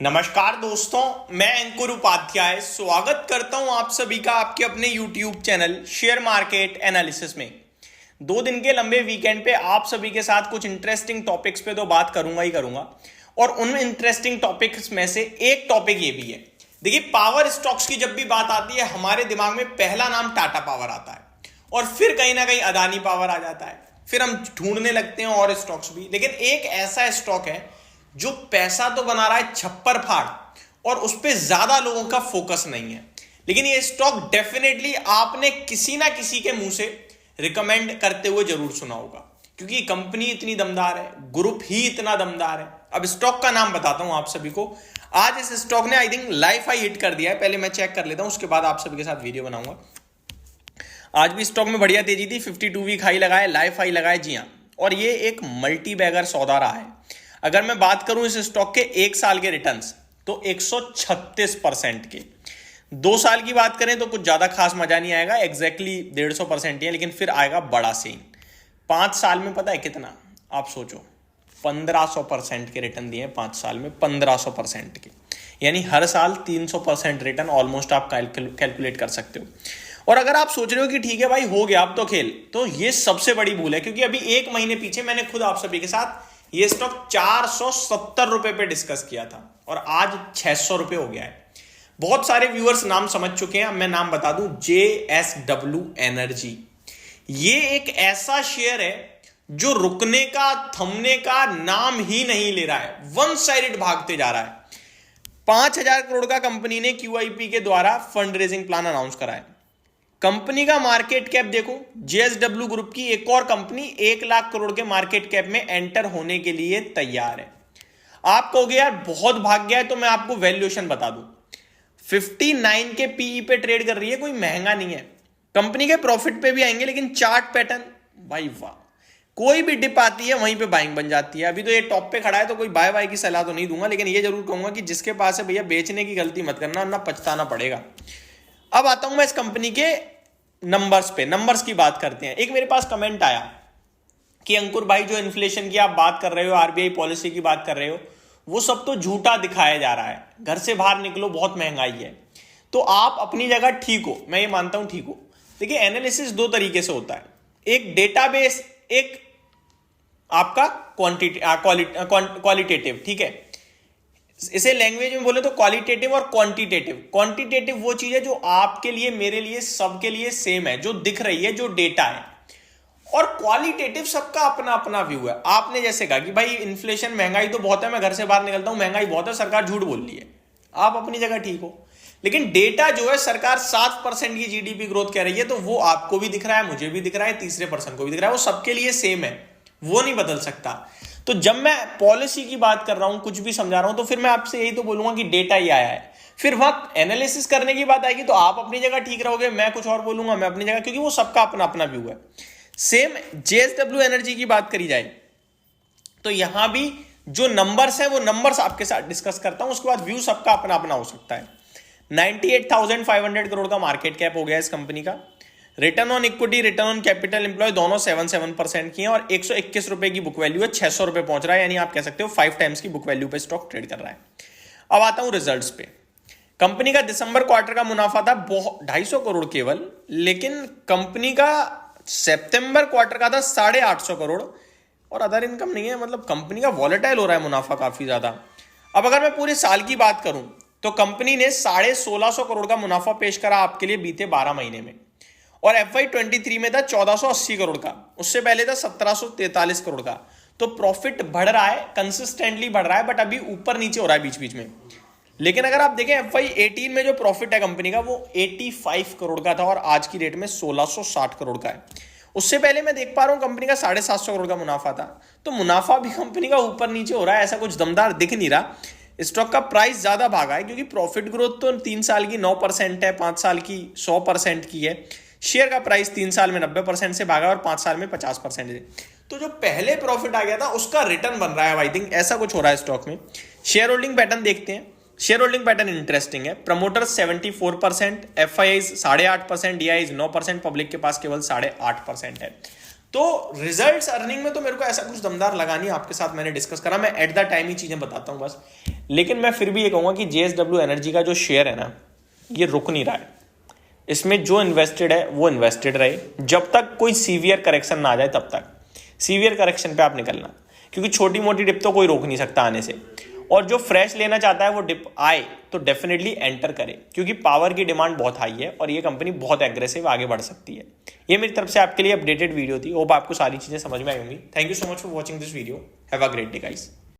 नमस्कार दोस्तों, मैं अंकुर उपाध्याय स्वागत करता हूं आप सभी का आपके अपने YouTube channel share market analysis में। 2 दिन के लंबे वीकेंड पे आप सभी के साथ कुछ इंटरेस्टिंग टॉपिक्स पे तो बात करूंगा ही करूंगा, और उन इंटरेस्टिंग टॉपिक्स में से एक टॉपिक ये भी है। देखिए, पावर स्टॉक्स की जब भी बात आती है हमारे दिमाग में पहला नाम टाटा पावर आता है, और फिर कहीं ना कहीं अदानी पावर आ जाता है, फिर हम ढूंढने लगते हैं और स्टॉक्स भी। लेकिन एक ऐसा स्टॉक है जो पैसा तो बना रहा है छप्पर फाड़, और उस पर ज्यादा लोगों का फोकस नहीं है। लेकिन ये स्टॉक डेफिनेटली आपने किसी ना किसी के मुंह से रिकमेंड करते हुए जरूर सुना होगा, क्योंकि कंपनी इतनी दमदार है, ग्रुप ही इतना दमदार है। अब स्टॉक का नाम बताता हूं आप सभी को। आज इस स्टॉक ने I think life high hit कर दिया है। पहले मैं चेक कर लेता हूं, उसके बाद आप सभी के साथ वीडियो बनाऊंगा। आज भी स्टॉक में बढ़िया तेजी थी, 52 वीक हाई लगाए, लाइफ हाई लगाए, जी हां। और ये एक मल्टी बैगर सौदा रहा है। अगर मैं बात करूं इस स्टॉक के 1 साल के रिटर्न्स, तो 136% के। 2 साल की बात करें तो कुछ ज्यादा खास मजा नहीं आएगा, एग्जैक्टली 150% ही है, लेकिन फिर आएगा बड़ा सीन। 5 साल में पता है कितना? आप सोचो, 1500% के रिटर्न दिए 5 साल में, 1500% के, यानी हर साल 300% रिटर्न ऑलमोस्ट आप कैलकुलेट कर सकते हो। और अगर आप सोच रहे हो कि ठीक है भाई हो गया अब तो खेल, तो ये सबसे बड़ी भूल है, क्योंकि अभी 1 महीने पीछे मैंने खुद आप सभी के साथ ये स्टॉक 470 रुपए पे डिस्कस किया था, और आज 600 रुपए हो गया है। बहुत सारे व्यूअर्स नाम समझ चुके हैं, अब मैं नाम बता दूं, JSW एनर्जी। ये एक ऐसा शेयर है जो रुकने का, थमने का नाम ही नहीं ले रहा है, वन साइडेड भागते जा रहा है। 5000 करोड़ का कंपनी ने QIP के द्वारा फंड रेजिंग प्लान अनाउंस करा है। कंपनी का मार्केट कैप देखो, JSW ग्रुप की एक और कंपनी 1 लाख करोड़ के मार्केट कैप में एंटर होने के लिए तैयार है। आप कहोगे यार बहुत भाग गया है, तो मैं आपको वैल्यूएशन बता दूं। 59 के PE पे ट्रेड कर रही है, कोई महंगा नहीं है। कंपनी के प्रॉफिट पे भी आएंगे, लेकिन चार्ट पैटर्न भाई वाह, कोई भी डिप आती है वहीं पे बाइंग बन जाती है। अभी तो ये टॉप पे खड़ा है, तो कोई बाय बाय की सलाह तो नहीं दूंगा, लेकिन ये जरूर कहूंगा कि जिसके पास है भैया, बेचने की गलती मत करना, ना पछताना पड़ेगा। अब आता हूं मैं इस कंपनी के नंबर्स पे। नंबर्स की बात करते हैं। एक मेरे पास कमेंट आया कि अंकुर भाई, जो इन्फ्लेशन की आप बात कर रहे हो, RBI पॉलिसी की बात कर रहे हो, वो सब तो झूठा दिखाया जा रहा है, घर से बाहर निकलो, बहुत महंगाई है। तो आप अपनी जगह ठीक हो, मैं ये मानता हूं ठीक हो। देखिए, एनालिसिस 2 तरीके से होता है, एक डेटाबेस, एक आपका क्वालिटेटिव। ठीक है, इसे लैंग्वेज में बोले तो क्वालिटेटिव और क्वांटिटेटिव। क्वांटिटेटिव वो चीज है जो आपके लिए, मेरे लिए, सबके लिए सेम है, जो दिख रही है, जो डेटा है। और क्वालिटेटिव सबका अपना अपना व्यू है। आपने जैसे कहा कि भाई इन्फ्लेशन, महंगाई तो बहुत है, मैं घर से बाहर निकलता हूं, महंगाई बहुत है, सरकार झूठ बोल रही है। आप अपनी जगह ठीक हो, लेकिन डेटा जो है, सरकार 7% की GDP ग्रोथ कह रही है, तो वो आपको भी दिख रहा है, मुझे भी दिख रहा है, तीसरे पर्सन को भी दिख रहा है, वो सबके लिए सेम है, वो नहीं बदल सकता। तो जब मैं पॉलिसी की बात कर रहा हूं, कुछ भी समझा रहा हूं, तो फिर मैं आपसे यही तो बोलूंगा कि डेटा ही आया है। फिर वक्त एनालिसिस करने की बात आएगी तो आप अपनी जगह ठीक रहोगे, मैं कुछ और बोलूंगा, मैं अपनी जगह, क्योंकि वो सबका अपना अपना व्यू है। सेम JSW एनर्जी की बात करी जाए तो यहां भी जो नंबर्स हैं वो नंबर्स आपके साथ डिस्कस करता हूं, उसके बाद व्यू सबका अपना अपना हो सकता है। 98,500 करोड़ का मार्केट कैप हो गया इस कंपनी का। Return on equity, return on capital employ दोनों 7% की हैं, और 121 रुपए की बुक वैल्यू है, 600 रुपए पहुंच रहा है, यानी आप कह सकते हो 5 टाइम्स की बुक वैल्यू पे स्टॉक ट्रेड कर रहा है। अब आता हूं रिजल्ट्स पे। कंपनी का दिसंबर क्वार्टर का मुनाफा था 250 करोड़ केवल, लेकिन कंपनी का सितंबर क्वार्टर का था 850 करोड़, और अदर इनकम नहीं है, मतलब कंपनी का वॉलेटाइल हो रहा है मुनाफा काफी ज्यादा। अब अगर मैं पूरे साल की बात करूं तो कंपनी ने 1650 करोड़ का मुनाफा पेश करा आपके लिए बीते 12 महीने में, और FY23 में था 1480 करोड़ का, उससे पहले था 1743 करोड़ का। तो प्रॉफिट बढ़ रहा है, कंसिस्टेंटली बढ़ रहा है, बट अभी ऊपर नीचे हो रहा है बीच बीच में। लेकिन अगर आप देखें FY18 में जो प्रॉफिट है कंपनी का, वो 85 करोड़ का था, और आज की डेट में 1660 करोड़ का है। उससे पहले मैं देख पा रहा हूं कंपनी का 750 करोड़ का मुनाफा था। तो मुनाफा भी कंपनी का ऊपर नीचे हो रहा है, ऐसा कुछ दमदार दिख नहीं रहा। स्टॉक का प्राइस ज्यादा भागा है, क्योंकि प्रॉफिट ग्रोथ तो 3 साल की 9% है, 5 साल की 100% की है। शेयर का प्राइस 3 साल में 90% से भागा, और 5 साल में 50% है। तो जो पहले प्रॉफिट आ गया था उसका रिटर्न बन रहा है, आई थिंक ऐसा कुछ हो रहा है स्टॉक में। शेयर होल्डिंग पैटर्न देखते हैं। शेयर होल्डिंग पैटर्न इंटरेस्टिंग है। प्रमोटर 74%, FIIs 8.5%, DIIs 9%, पब्लिक के पास केवल 8.5% है। तो रिजल्ट्स अर्निंग में तो मेरे को ऐसा कुछ दमदार लगा नहीं, आपके साथ मैंने डिस्कस करा, मैं एट द टाइम ही चीजें बताता हूं बस। लेकिन मैं फिर भी ये कहूंगा कि JSW एनर्जी का जो शेयर है ना, ये रुक नहीं रहा है। इसमें जो इन्वेस्टेड है वो इन्वेस्टेड रहे, जब तक कोई सीवियर करेक्शन ना आ जाए तब तक। सीवियर करेक्शन पे आप निकलना, क्योंकि छोटी मोटी डिप तो कोई रोक नहीं सकता आने से। और जो फ्रेश लेना चाहता है वो डिप आए तो डेफिनेटली एंटर करे, क्योंकि पावर की डिमांड बहुत हाई है और ये कंपनी बहुत एग्रेसिव आगे बढ़ सकती है। ये मेरी तरफ से आपके लिए अपडेटेड वीडियो थी। होप आपको सारी चीजें समझ में आई होंगी। Thank you so much for watching this video. Have a great day guys.